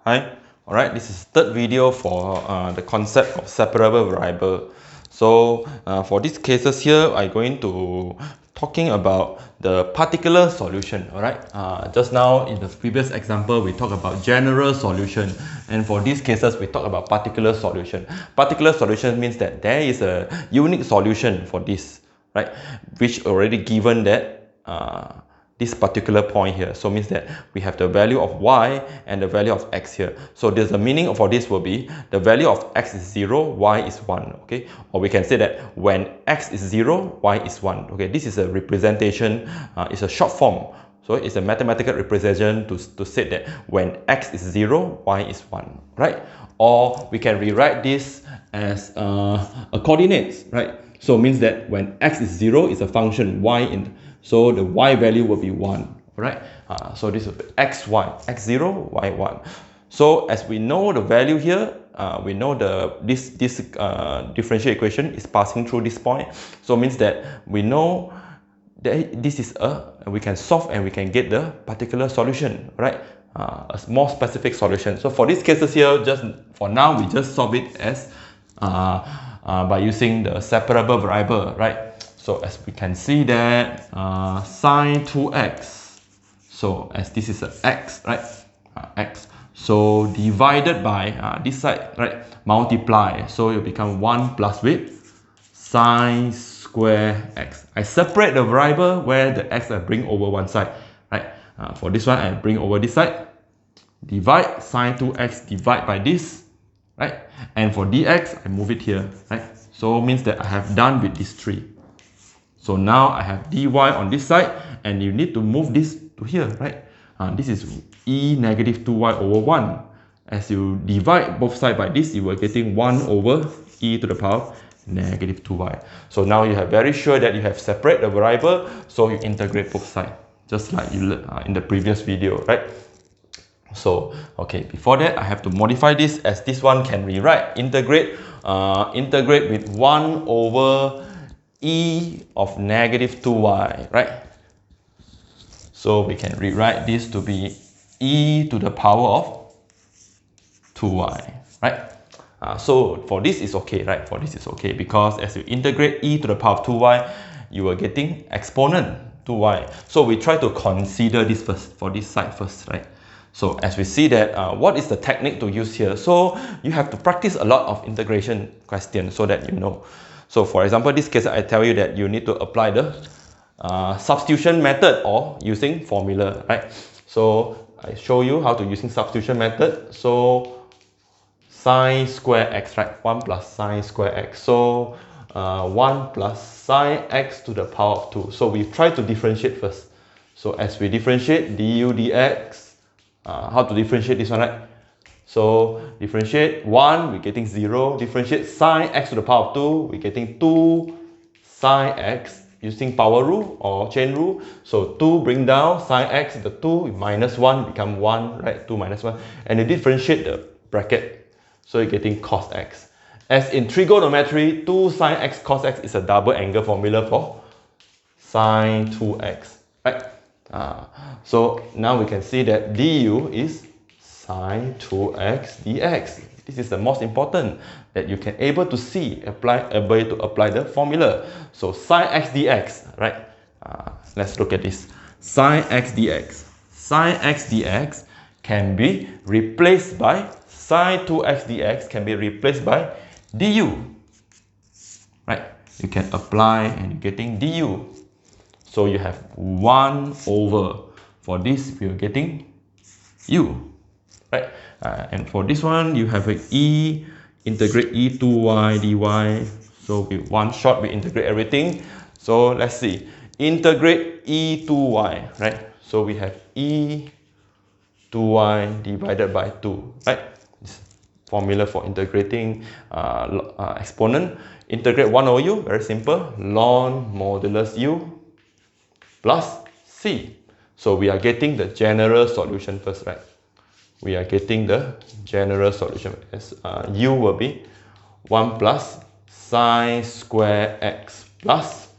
Hi, alright, this is third video for the concept of separable variable. So for these cases here, I'm going to talking about the particular solution. Alright, just now in the previous example, we talked about general solution, and for these cases, we talk about particular solution. Particular solution means that there is a unique solution for this, right? Which already given that this particular point here. So means that we have the value of y and the value of x here. So there's the meaning for this will be the value of x is 0, y is 1. Okay, or we can say that when x is 0, y is 1. Okay, this is a representation, it's a short form. So it's a mathematical representation to say that when x is 0, y is 1, right? Or we can rewrite this as a coordinates, right? So it means that when x is 0 is a function y in, so the y value will be 1, right? So this will be xy, x0, y1. So as we know the value here, we know this differential equation is passing through this point. So it means that we know that this is we can solve and we can get the particular solution, right? A more specific solution. So for these cases here, just for now, we just solve it as by using the separable variable, right? So as we can see that sine 2x, so as this is a x, right? X. So divided by this side, right? Multiply. So it will become 1 plus with sine square x. I separate the variable where the x I bring over one side, right? For this one, I bring over this side. Divide sine 2x, divide by this, right? And for dx, I move it here, right? So means that I have done with these three. So now I have dy on this side, and you need to move this to here, right? This is e negative 2y over 1. As you divide both sides by this, you are getting 1 over e to the power negative 2y. So now you are very sure that you have separate the variable, so you integrate both sides, just like you in the previous video, right? So, okay, before that, I have to modify this as this one can rewrite, integrate with 1 over e of negative 2y, right? So we can rewrite this to be e to the power of 2y, right? So for this is okay, right? For this is okay because as you integrate e to the power of 2y, you are getting exponent 2y. So we try to consider this first, for this side first, right? So as we see that, what is the technique to use here? So you have to practice a lot of integration questions so that you know. So for example, this case, I tell you that you need to apply the substitution method or using formula, right? So I show you how to using substitution method. So sine square x, right? 1 plus sine square x. So 1 plus sine x to the power of 2. So we try to differentiate first. So as we differentiate du dx, how to differentiate this one, right? So differentiate 1, we're getting 0. Differentiate sine x to the power of 2, we're getting 2 sine x using power rule or chain rule. So 2 bring down sine x into 2, minus 1 become 1, right? 2 minus 1. And you differentiate the bracket. So you're getting cos x. As in trigonometry, 2 sine x cos x is a double angle formula for sine 2x, right? So now we can see that du is sine 2x dx. This is the most important that you can able to see, able to apply the formula. So sine x dx, right? Let's look at this. Sine x dx. Sine x dx can be replaced by sine 2x dx can be replaced by du. Right? You can apply and you're getting du. So you have 1 over. For this, we are getting u. Right? And for this one, you have a e, integrate e 2y dy. So we one shot, we integrate everything. So let's see. Integrate e 2y, right? So we have e 2y divided by 2, right? This formula for integrating exponent. Integrate 1 over u, very simple. Ln modulus u plus c. So we are getting the general solution first, right? We are getting the general solution as u will be 1 plus sine square x plus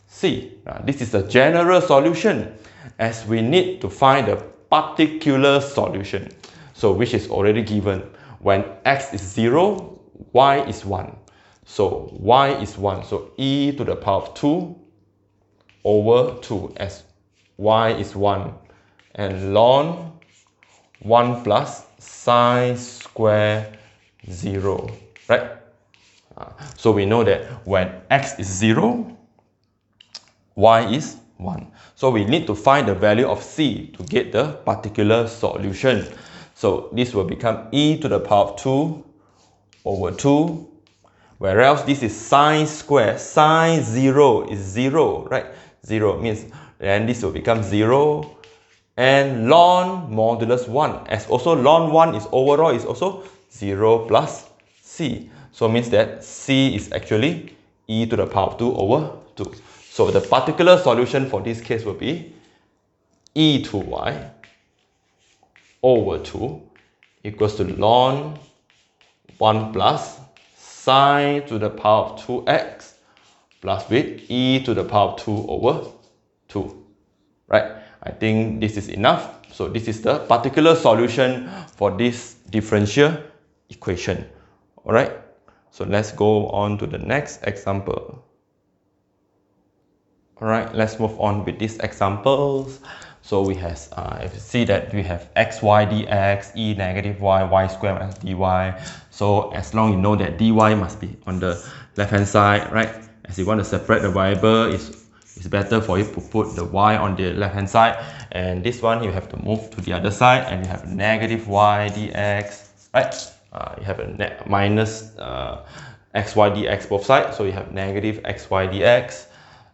c. This is the general solution as we need to find the particular solution. So which is already given. When x is 0, y is 1. So y is 1. So e to the power of 2 over 2 as y is 1. And ln 1 plus sine square 0, right? So we know that when x is 0, y is 1. So we need to find the value of c to get the particular solution. So this will become e to the power of 2 over 2, whereas this is sine square. Sine 0 is 0, right? 0 means, and this will become 0. And ln modulus 1, as also ln 1 is overall is also 0 plus c. So means that c is actually e to the power of 2 over 2. So the particular solution for this case will be e to y over 2 equals to ln 1 plus sine to the power of 2x plus with e to the power of 2 over 2, right? I think this is enough. So this is the particular solution for this differential equation. All right. So let's go on to the next example. All right, let's move on with these examples. So we have, if you see that we have xy dx, e negative y squared minus dy. So as long you know that dy must be on the left hand side, right? As you want to separate the variable, it's better for you to put the y on the left hand side, and this one you have to move to the other side, and you have negative y dx, right? You have a minus xy dx both sides, so you have negative xy dx.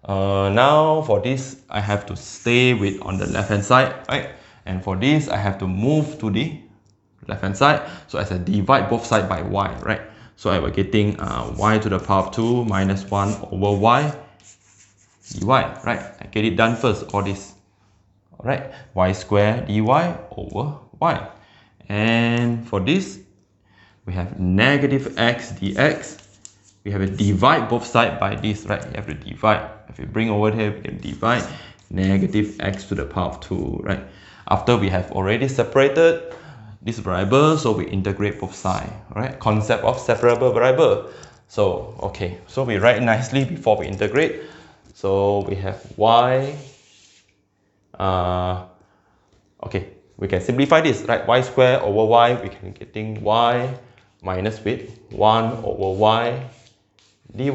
Now for this I have to stay with on the left hand side, right? And for this I have to move to the left hand side, so as I divide both sides by y, right? So I will getting y to the power of 2 minus 1 over y dy, right? I get it done first, all this. All right, y squared dy over y. And for this, we have negative x dx. We have to divide both sides by this, right? You have to divide. If you bring over here, we can divide negative x to the power of 2, right? After we have already separated this variable, so we integrate both sides, right? Concept of separable variable. So, okay, so we write nicely before we integrate. So we have y, okay, we can simplify this, right? Y squared over y, we can getting y minus with 1 over y dy.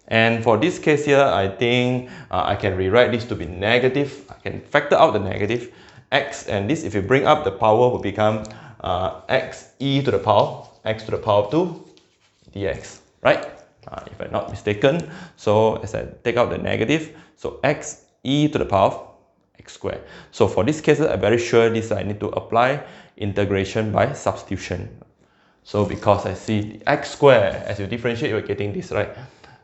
And for this case here, I think I can rewrite this to be negative. I can factor out the negative x, and this, if you bring up the power, will become x e to the power, x to the power of 2 dx, right? If I'm not mistaken. So as I take out the negative, so x e to the power of x squared. So for this case, I'm very sure this I need to apply integration by substitution. So because I see x squared, as you differentiate, you're getting this, right?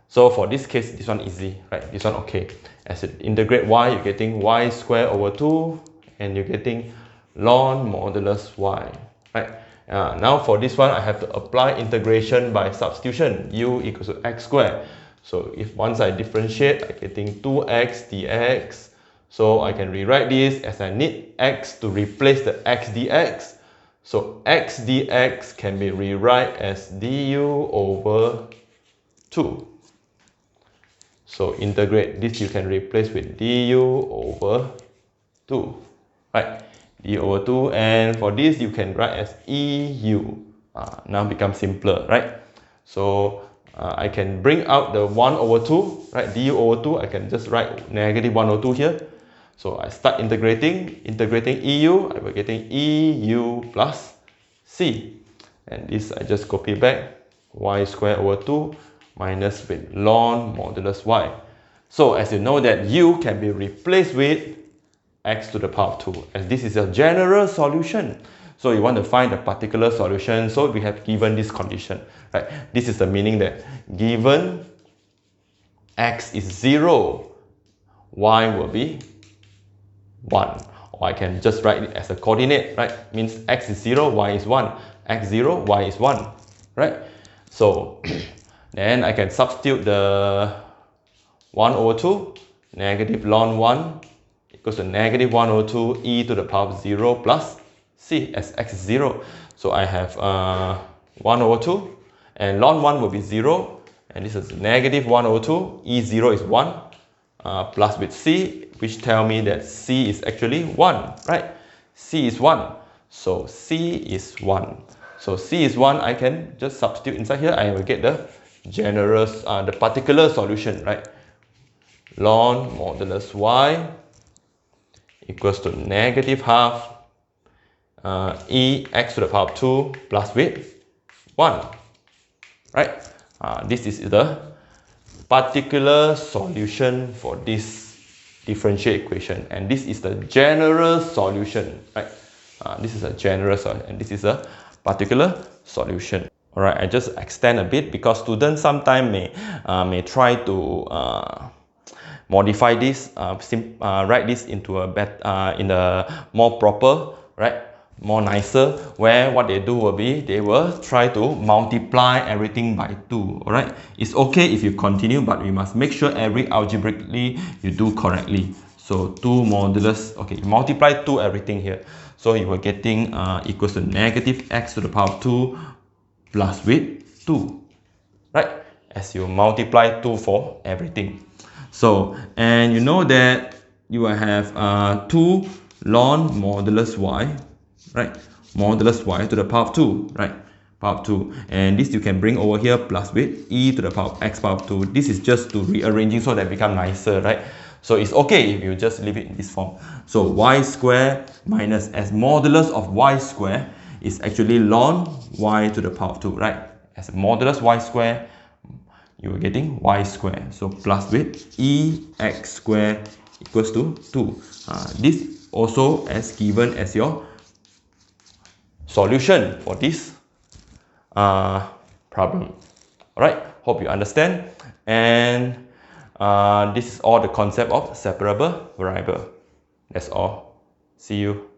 So for this case, this one easy, right? This one okay. As you integrate y, you're getting y squared over 2, and you're getting ln modulus y, right? Now for this one, I have to apply integration by substitution. U equals to x squared. So if once I differentiate, I'm getting 2x dx. So I can rewrite this as I need x to replace the x dx. So x dx can be rewrite as du over 2. So integrate this, you can replace with du over 2, right? D over 2, and for this you can write as EU. Now become simpler, right? So I can bring out the 1 over 2, right? Du over 2, I can just write negative 1 over 2 here. So I start integrating EU, I will getting EU plus C. And this I just copy back, y squared over 2 minus with ln modulus y. So as you know that U can be replaced with x to the power of 2, as this is a general solution. So you want to find a particular solution, so we have given this condition, right? This is the meaning that given x is 0, y will be 1. Or I can just write it as a coordinate, right? Means x is 0, y is 1. X 0, y is 1, right? So then I can substitute the 1 over 2, negative ln 1 equals to negative 1 over 2 e to the power of 0 plus c as x is 0. So I have 1 over 2, and ln 1 will be 0, and this is negative 1 over 2, E0 is 1, plus with c, which tell me that c is actually 1, right? C is 1, so c is 1. So c is 1, I can just substitute inside here, I will get the general, the particular solution, right? Ln modulus y equals to negative half e x to the power of 2 plus with 1, right? This is the particular solution for this differential equation, and this is the general solution, right? This is a general solution, and this is a particular solution. All right, I just extend a bit because students sometimes may try to modify this, write this into in a more proper, right? More nicer, where what they do will be, they will try to multiply everything by 2, all right? It's okay if you continue, but we must make sure every algebraically you do correctly. So 2 modulus, okay, you multiply 2 everything here. So you are getting equals to negative x to the power of 2 plus with 2, right? As you multiply 2 for everything. So, and you know that you will have 2 ln modulus y, right? Modulus y to the power of 2, right? Power of 2. And this you can bring over here plus with e to the power of x power of 2. This is just to rearranging so that it become nicer, right? So it's okay if you just leave it in this form. So y square minus as modulus of y square is actually ln y to the power of 2, right? As a modulus y square, you are getting y square. So plus with ex square equals to 2. This also as given as your solution for this problem. Alright, hope you understand. And this is all the concept of separable variable. That's all. See you.